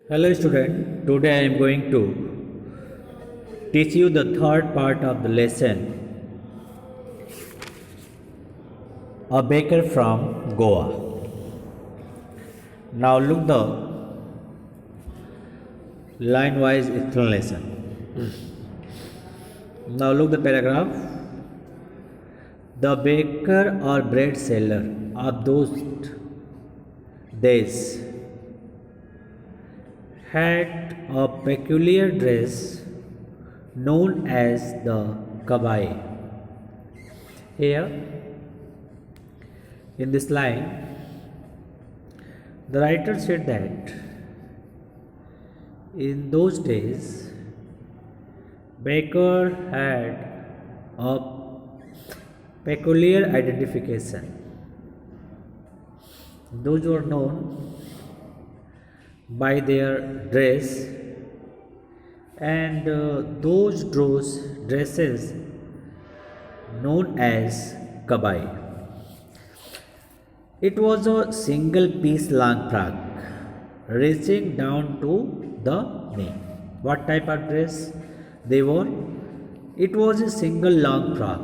Hello student, today I am going to teach you the third part of the lesson, a baker from Goa. Now look the line wise explanation. Now look the paragraph. The baker or bread seller of those days had a peculiar dress known as the kabai. Here, in this line, the writer said that in those days, baker had a peculiar identification. Those were known by their dress, and those dresses known as kabai. It was a single piece long frock reaching down to the knee. What type of dress they wore? It was a single long frock.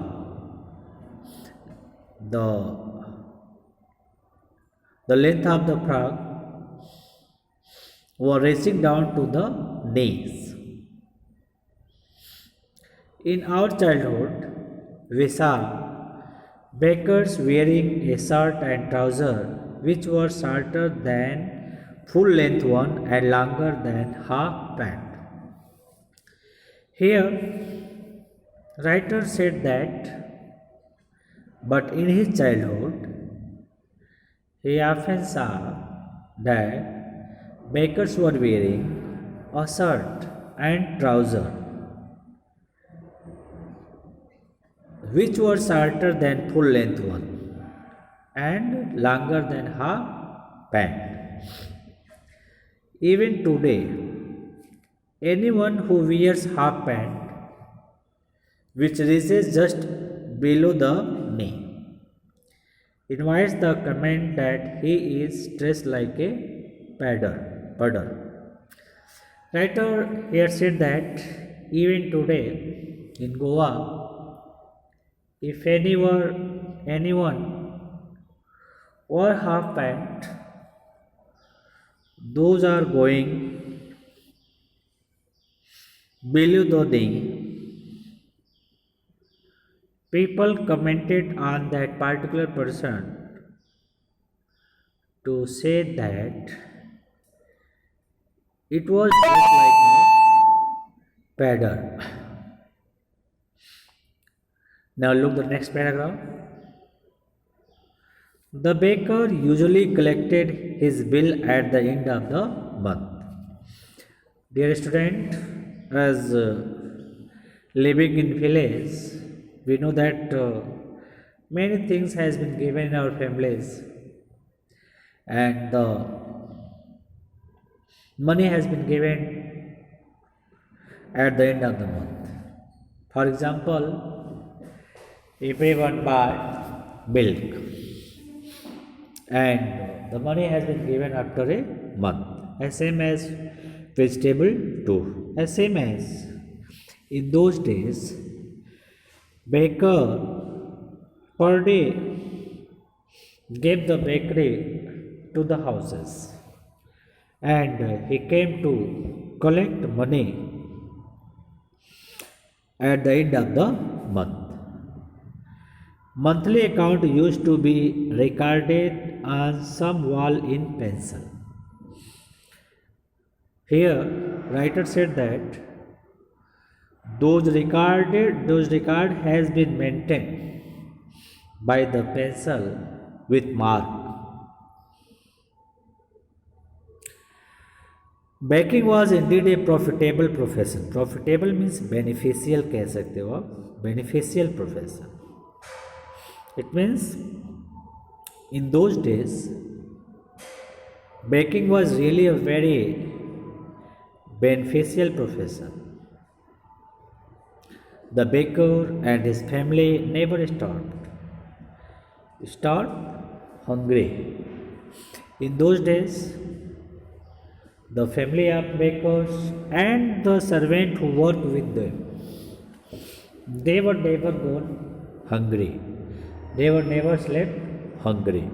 The length of the frock was reaching down to the knees. In our childhood, we saw bakers wearing a shirt and trouser which were shorter than full length one and longer than half pant. Here, writer said that, but in his childhood, he often saw that bakers were wearing a shirt and trouser which were shorter than full length one and longer than half pant. Even today, anyone who wears half pant which reaches just below the knee invites the comment that he is dressed like a puddle. Writer here said that even today in Goa, if anyone wore half pant, those are going below the knee. People commented on that particular person to say that it was just like a paddle. Now look the next paragraph. The baker usually collected his bill at the end of the month. Dear student, as living in village, we know that many things has been given in our families, and the money has been given at the end of the month. For example, everyone bought milk and the money has been given after a month, as same as vegetable too, as same as in those days baker per day gave the bakery to the houses, and he came to collect money at the end of the month. Monthly account used to be recorded on some wall in pencil. Here, writer said that those record has been maintained by the pencil with mark. Baking was indeed a profitable profession. Profitable means beneficial कह सकते हो आप, beneficial profession. It means in those days baking was really a very beneficial profession. The baker and his family never starved hungry. In those days the family of bakers and the servant who worked with them. They were never gone hungry. They were never slept hungry.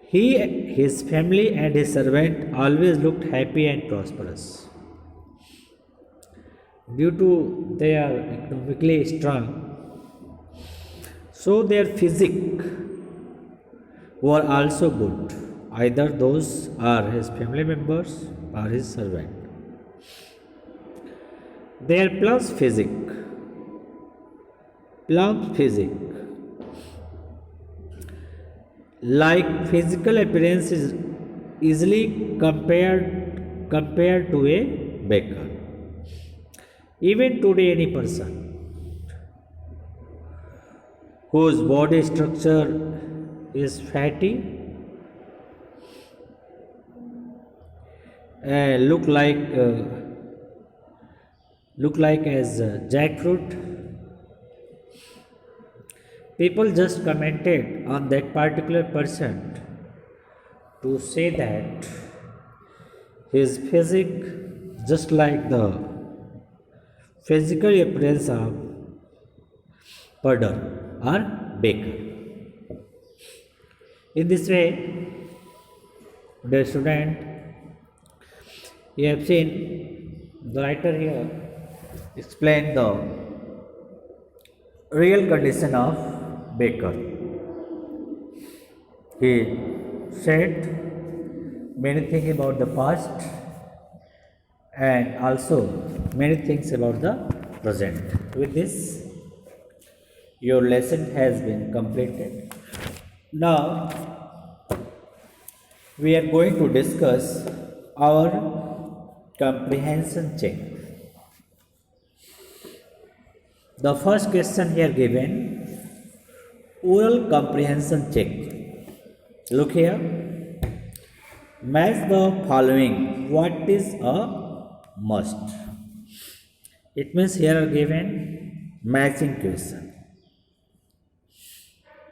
He, his family, and his servant always looked happy and prosperous. Due to they are economically strong, so their physique were also good. Either those are his family members or his servant. Their plump physique, like physical appearance, is easily compared to a baker. Even today, any person whose body structure is fatty look like as jackfruit. People just commented on that particular person to say that his physique just like the physical appearance of puddle or baker. In this way, dear student, you have seen the writer here explain the real condition of baker. He said many things about the past and also many things about the present. With this, your lesson has been completed. Now, we are going to discuss our comprehension check. The first question here given, oral comprehension check. Look here. Match the following. What is a must? It means here are given matching question.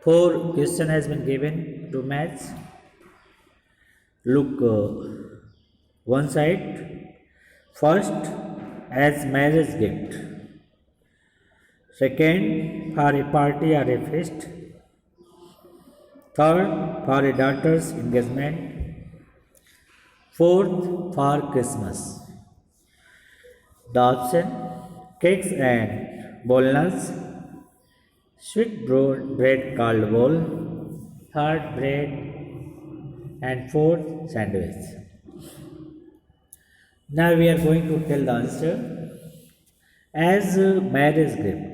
4 question has been given to match. Look one side. First, as marriage gift. Second, for a party or a feast. Third, for a daughter's engagement. Fourth, for Christmas. The option, cakes and bolnas. Sweet bread called bowl. Third, bread. And fourth, sandwich. Now we are going to tell the answer. As a marriage gift.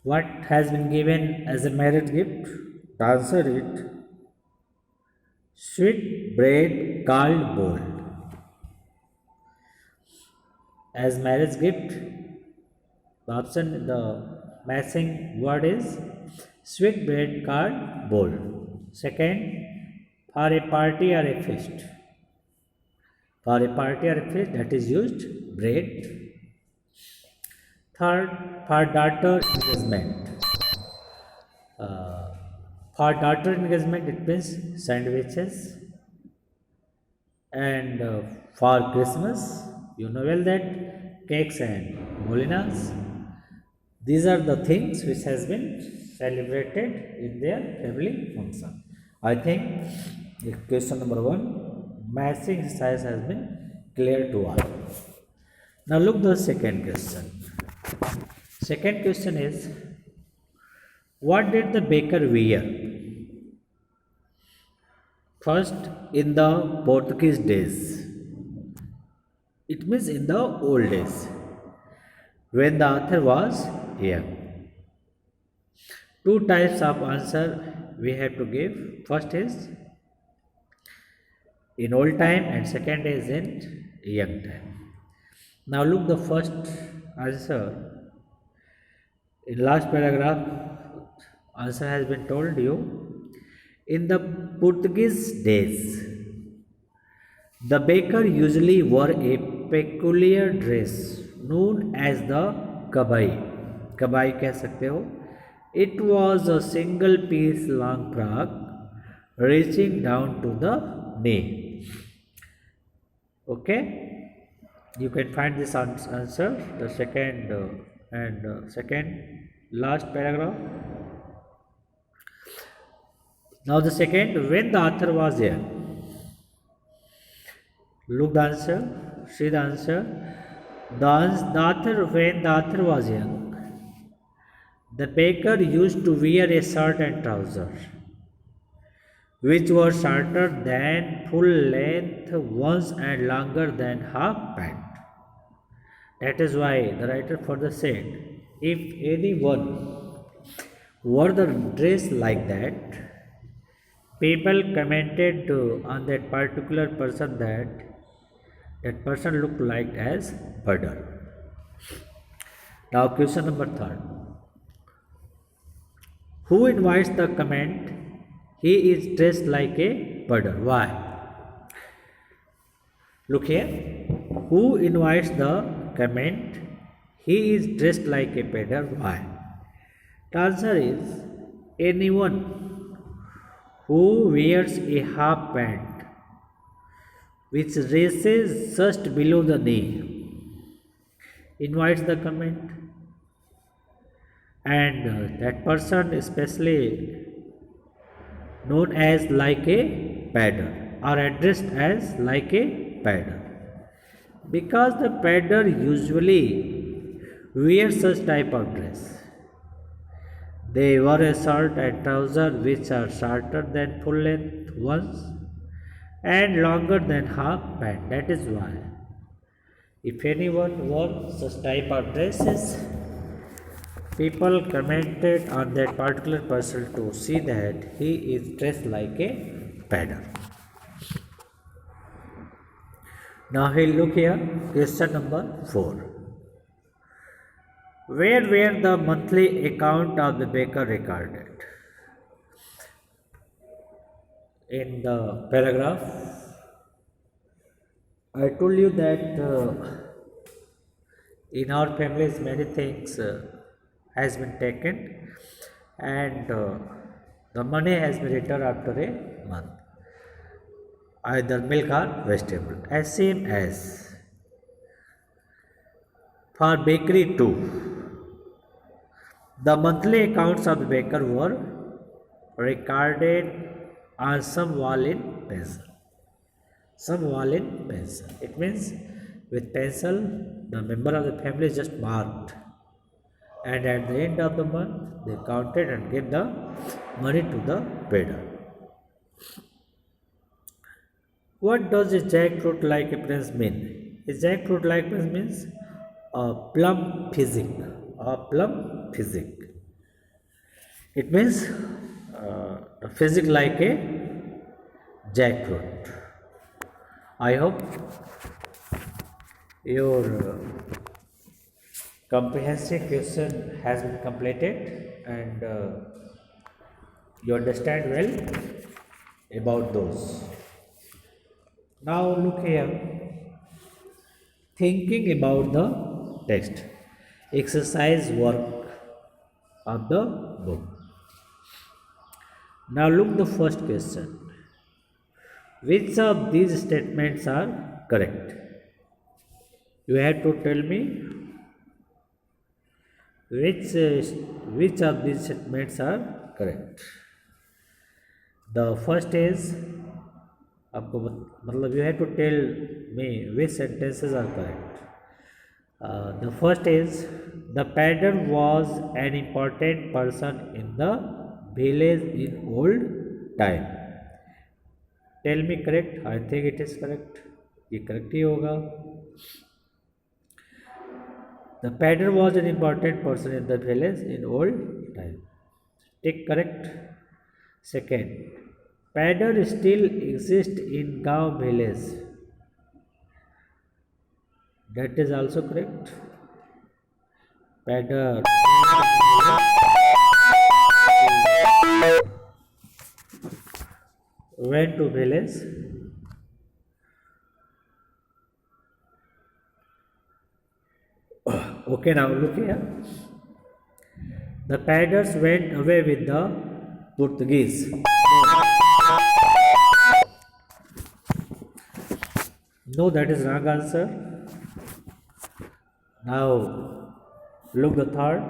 What has been given as a marriage gift? To answer it, sweet bread called bowl. As marriage gift, the option, the matching word is sweet bread called bowl. Second, for a party or a feast. For a party or a feast, that is used bread. Third, for daughter engagement. For daughter engagement, it means sandwiches. And for Christmas, you know well that cakes and molinas. These are the things which has been celebrated in their family function. I think question number 1, matching exercise has been clear to all. Now look the second question. Second question is, what did the baker wear? First, in the Portuguese days. It means in the old days, when the author was young. 2 types of answer we have to give. First is in old time and second is in young time. Now look the first answer. In last paragraph, answer has been told you. In the Portuguese days, the baker usually wore a peculiar dress known as the kabai. Kabai कह सकते हो. It was a single piece long frock reaching down to the knee. Okay, you can find this answer, the second second last paragraph. Now the second, when the author was here. Look the answer, see the answer. The author, when the author was young, the baker used to wear a shirt and trousers, which were shorter than full length ones and longer than half pant. That is why the writer further said, if anyone wore the dress like that, people commented on that particular person that person looked like as beggar. Now question number 3. Who invites the comment, he is dressed like a beggar? Why? Look here. Who invites the comment, he is dressed like a beggar? Why? The answer is anyone who wears a half pant which reaches just below the knee invites the comment, and that person especially known as like a pedder or addressed as like a pedder, because the pedder usually wears such type of dress. They wear a shirt and trousers which are shorter than full length ones and longer than half pant. That is why if anyone wore such type of dresses, people commented on that particular person to see that he is dressed like a pedder. Now we'll look here, question number 4. Where were the monthly account of the baker recorded? In the paragraph, I told you that in our families many things has been taken, and the money has been returned after a month, either milk or vegetable, as same as for bakery too. The monthly accounts of the baker were recorded on some wall in pencil. Some wall in pencil. It means with pencil, the member of the family just marked, and at the end of the month, they counted and gave the money to the pedder. What does a jackfruit like appearance mean? A jackfruit like appearance means a plum physic. A plum physic. It means a physic like a jackfruit. I hope your comprehensive question has been completed and you understand well about those. Now look here, thinking about the text, exercise work of the book. Now look the first question. Which of these statements are correct? You have to tell me which of these statements are correct. The first is, you have to tell me which sentences are correct. The first is, the pedder was an important person in the village in old time. Tell me correct. I think it is correct. ये correct ही होगा. The pedder was an important person in the village in old time. Take correct. Second, pedder still exists in Gaon village. That is also correct. Pedder went to village Okay, now look here. The peddlers went away with the Portuguese. No, that is wrong answer. Now look the third.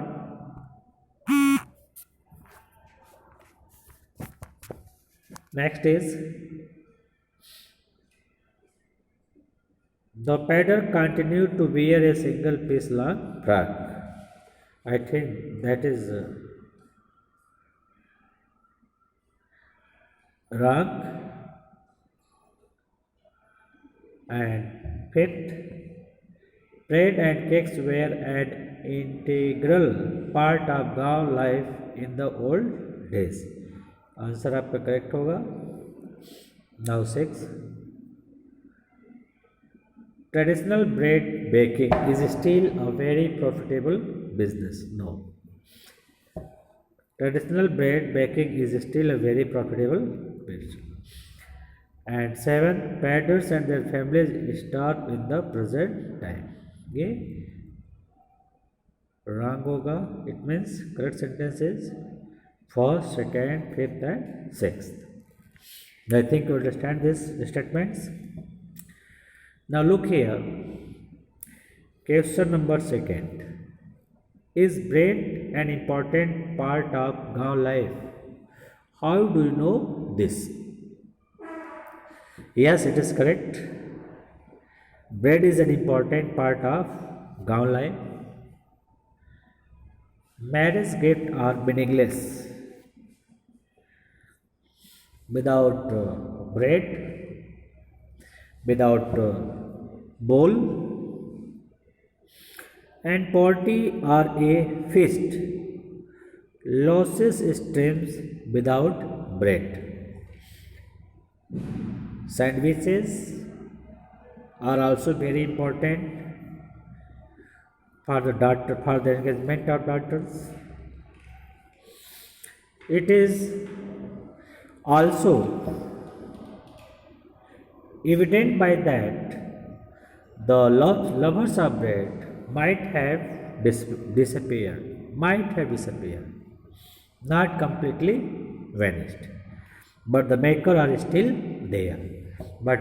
Next is the pedal continued to wear a single piece long frock. I think that is wrong. And fifth, bread and cakes were an integral part of गांव life in the old days. Answer आपका correct होगा. Now 6. Traditional bread baking is still a very profitable business. No. Traditional bread baking is still a very profitable business. And 7. Padders and their families starve in the present time. ये wrong होगा. It means correct sentence is first, second, fifth and sixth. I think you understand these statements. Now look here. Question number 2. Is bread an important part of गांव life? How do you know this? Yes, it is correct. Bread is an important part of गांव life. Marriage gifts are meaningless without bread, without bowl, and party are a feast. Losses streams without bread. Sandwiches are also very important for the doctor, for the engagement of doctors. It is also evident by that the lovers of bread might have disappeared, not completely vanished, but the maker are still there. But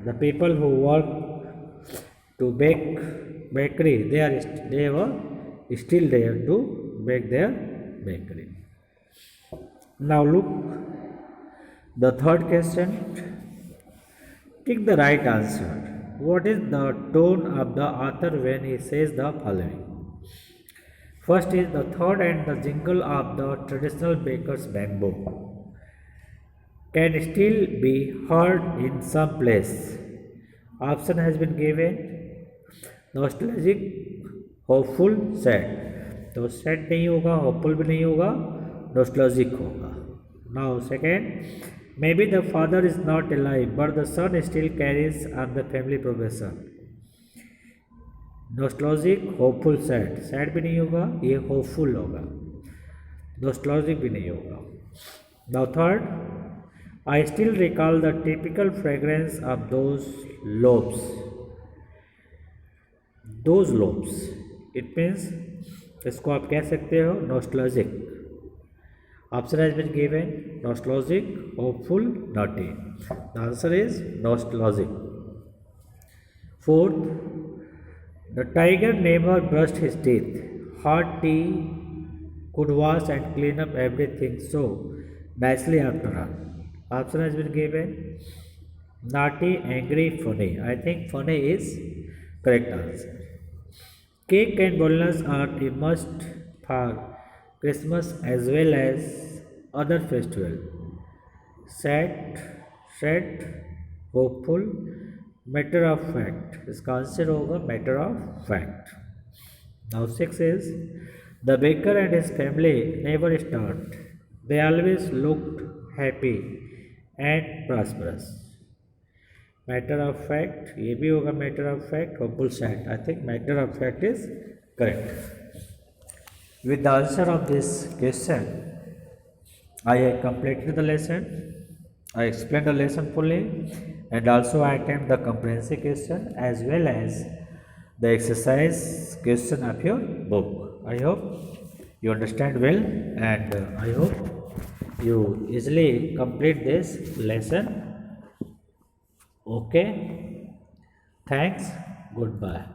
the people who work to bake bakery, they were still there to bake their bakery. Now look the third question. Pick the right answer. What is the tone of the author when he says the following? First is the third and the jingle of the traditional baker's bamboo can still be heard in some place. Option has been given. Nostalgic, hopeful, sad. तो sad नहीं होगा, hopeful भी नहीं होगा, nostalgic होगा. Now second, maybe the father is not alive, but the son still carries on the family profession. Nostalgic, hopeful, sad. Sad भी नहीं होगा, ये hopeful होगा. Nostalgic भी नहीं होगा. Now third, I still recall the typical fragrance of those loaves. Those loaves. It means इसको आप कह सकते हो nostalgic. Option has been given. Nostalgic, hopeful, naughty. The answer is nostalgic. Fourth, the tiger never brushed his teeth. Hot tea could wash and clean up everything so nicely after all. Option has been given. Naughty, angry, funny. I think funny is correct answer. Cake and balloons are a must for Christmas as well as other festival. Sad, hopeful, matter of fact. इसका answer होगा matter of fact. Now 6 is the baker and his family never starved. They always looked happy and prosperous. Matter of fact, ये भी होगा matter of fact, hopeful, sad. I think matter of fact is correct. With the answer of this question, I have completed the lesson. I explained the lesson fully, and also I attempt the comprehensive question as well as the exercise question of your book. I hope you understand well, and I hope you easily complete this lesson. Okay. Thanks. Goodbye.